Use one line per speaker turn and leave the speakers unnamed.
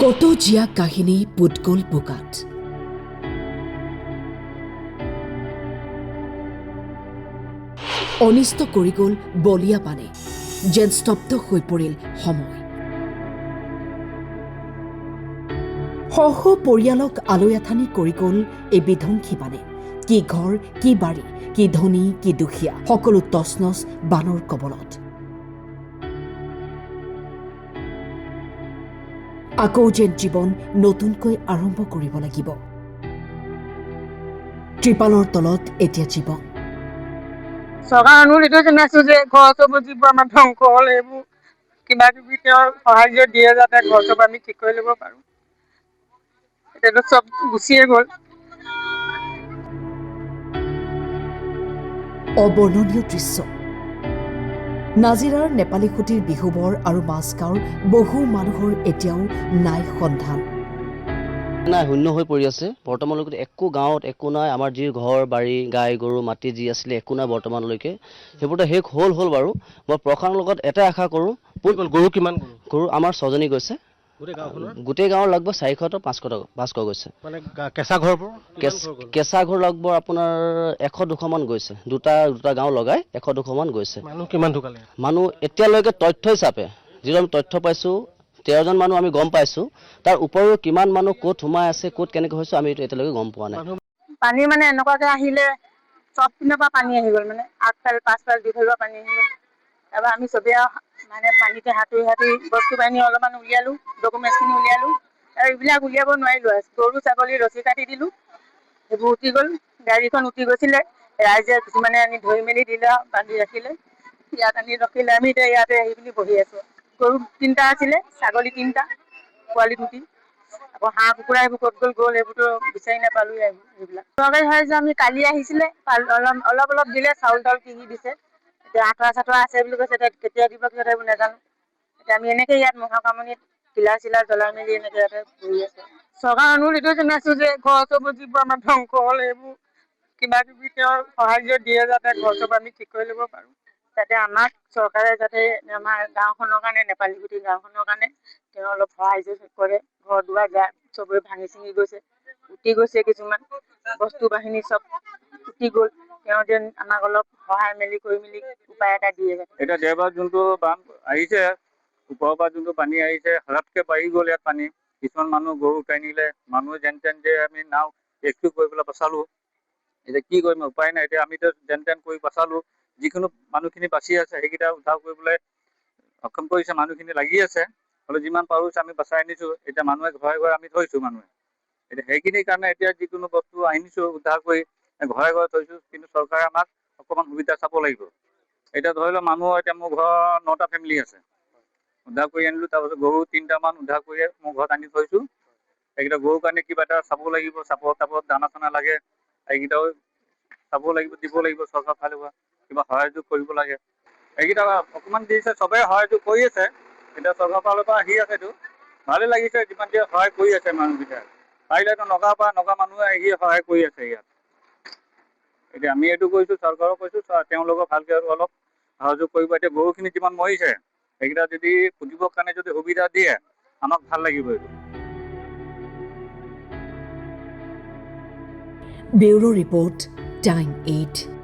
কত জীয়া কাহিনী পুতগল বোকাত অনিষ্ট কৰি গ'ল বলিয়া পানে যেন স্তব্ধ হৈ পৰিল সময়। শহ পৰিয়ালক আলৈ আথানি কৰি গ'ল এই বিধ্বংসী বানে। কি ঘৰ, কি বাৰী, কি ধনী, কি দুখীয়া, সকলো তচনচ বানৰ কবলত। আকৌ যেন জীৱন নতুনকৈ আৰম্ভ কৰিব লাগিব। ত্ৰিপালৰ তলত এতিয়া জীৱন।
চৰকাৰ অনুৰোধ জনাইছো যে ঘৰ চব যিবোৰ আমাৰ ধ্বংস হ'ল এইবোৰ কিবা কিবি তেওঁৰ সাহাৰ্য দিয়ে যাতে ঘৰ চব আমি ঠিক কৰি ল'ব পাৰো। এতিয়াতো চব গুচিয়ে গ'ল।
অবৰ্ণনীয় দৃশ্য। নাজিৰাৰ নেপালী খুঁটিৰ বিহুবৰ আৰু মাজগাঁৱৰ বহু মানুহৰ এতিয়াও নাই সন্ধান।
নাই, শূন্য হৈ পৰি আছে বৰ্তমানলৈকে। একো গাঁৱত একো নাই। আমাৰ যি ঘৰ বাৰী গাই গৰু মাটি যি আছিলে একো নাই বৰ্তমানলৈকে। সেইবোৰতো শেষ হ'ল বাৰু। মই প্ৰশাসনৰ লগত এটাই আশা কৰোঁ।
গৰু কিমান?
গৰু আমাৰ 6জনী গৈছে। গোটেই গাঁৱৰ লগভগ 400-500 গৈছে।
মানে কেঁচা ঘৰবোৰ
কেঁচা ঘৰ লগভগ আপোনাৰ 100-200 মান গৈছে। দুটা গাঁও লগাই 100-200 মান গৈছে।
মানুহ কিমান ঢুকালে?
মানুহ এতিয়ালৈকে তথ্য হিচাপে যিটো আমি তথ্য পাইছোঁ 13জন মানুহ আমি গম পাইছোঁ। তাৰ উপৰিও কিমান মানুহ ক'ত সোমাই আছে, ক'ত কেনেকৈ হৈছে আমি এতিয়ালৈকে গম পোৱা নাই।
পানী মানে এনেকুৱাকে আহিলে চব পিনৰ পৰা পানী আহি গ'ল, মানে আগফাল পাছফাল দুফালৰ পানী আহি গ'ল। তাৰপৰা আমি চবেই মানে পানীতে সাঁতুৰি বস্তু বাহিনী অলপমান উলিয়ালো, ডকুমেণ্টছখিনি উলিয়ালো। আৰু এইবিলাক উলিয়াব নোৱাৰিলো। গৰু ছাগলী ৰছী কাটি দিলো, সেইবোৰ উঠি গ'ল। গাড়ীখন উঠি গৈছিলে, ৰাইজে কিছুমানে আনি ধৰি মেলি দিলে, বান্ধি ৰাখিলে। ইয়াত আনি ৰখিলে, আমি এতিয়া ইয়াতে আহি পিনি বহি আছো। গৰু 3টা আছিলে, ছাগলী 3টা, পোৱালি 2টি। আকৌ হাঁহ কুকুৰা এইবোৰ ক'ত গ'ল এইবোৰতো বিচাৰি নাপালো। এইবিলাক চৰকাৰী সাহাৰ্য আমি কালি আহিছিলে, অলপ দিলে, চাউল তাউল কিনি দিছে। এতিয়া আঁঠুৱা চাঠুৱা আছে বুলি কৈছে, এতিয়া কেতিয়া দিব সিহঁতে এইবোৰ নাজানো। এতিয়া আমি এনেকে ইয়াত মহাকামনিত চিলা জ্বলাই মেলি এনেকে ইয়াতে বহি আছো। চৰকাৰ অনুৰোধ জনাইছো যে ঘৰ চব যিবোৰ আমাৰ ধ্বংস হ'ল এইবোৰ কিবা কিবি তেওঁৰ সাহাৰ্য দিয়ে যাতে ঘৰ চব আমি ঠিক কৰি ল'ব পাৰো। যাতে আমাক চৰকাৰে যাতে আমাৰ গাঁওখনৰ কাৰণে, নেপালী গুটি গাঁওখনৰ কাৰণে তেওঁ অলপ সাহাৰ্য কৰে। ঘৰ দুৱাৰ চবৰে ভাঙি চিঙি গৈছে, উটি গৈছে, কিছুমান বস্তু বাহিনী চব উটি গ'ল। তেওঁ যেন আমাক অলপ সহায় কৰি মেলি উপায় এটা দিয়ে।
এতিয়া দেওবাৰ যোনটো বান আহিছে, ওপৰৰ পৰা যোনটো পানী আহিছে, হঠাৎকে বাঢ়ি গ'ল ইয়াত পানী। কিছুমান মানুহ গৰু উটাই নিলে, মানুহে যেন তেন যে আমি নাও ৰেস্কিউ কৰি পেলাই বচালো। এতিয়া কি কৰিম, উপায় নাই। এতিয়া আমিতো যেন তেন কৰি বচালো। যিকোনো মানুহখিনি বাচি আছে সেইকেইটা উদ্ধাৰ কৰিবলৈ সক্ষম কৰিছে, মানুহখিনি লাগি আছে। হ'লে যিমান পাৰো আমি বচাই আনিছো। এতিয়া মানুহে ঘৰে আমি থৈছো মানুহে। এতিয়া সেইখিনিৰ কাৰণে এতিয়া যিকোনো বস্তু আনিছো উদ্ধাৰ কৰি ঘৰে থৈছো। কিন্তু চৰকাৰে আমাক অকণমান সুবিধা চাব লাগিব। এতিয়া ধৰি লওক মানুহ, এতিয়া মোৰ ঘৰৰ 9টা ফেমিলি আছে, উদ্ধাৰ কৰি আনিলো। তাৰপিছত গৰু 3টা মান উদ্ধাৰ কৰি মোৰ ঘৰত আনি থৈছো। এইকেইটা গৰুৰ কাৰণে কিবা এটা চাব লাগিব, চাপত দানা চানা লাগে, এইকেইটাও চাব লাগিব, দিব লাগিব। চৰকাৰ ফালৰ পৰা কিবা সহায় কৰিব লাগে। এইকেইটা অকণমান দিছে, চবেই সহায়টো কৰি আছে। এতিয়া চৰকাৰ ফালৰ পৰা আহি আছেতো, ভালে লাগিছে। যিমান দিয়ে সহায় কৰি আছে মানুহকেইটাই। পাৰিলেতো নগা মানুহে আহি সহায় কৰি আছে ইয়াত। এতিয়া আমি এইটো কৈছো, চৰকাৰক কৈছো, তেওঁলোকক ভালকে আৰু অলপ সহযোগ কৰিব। এতিয়া গৰুখিনি যিমান মৰিছে সেইকেইটা যদি পুতিবৰ কাৰণে যদি সুবিধা দিয়ে আমাক ভাল লাগিব। এইটো
ব্যুৰো ৰিপৰ্ট, টাইম 8।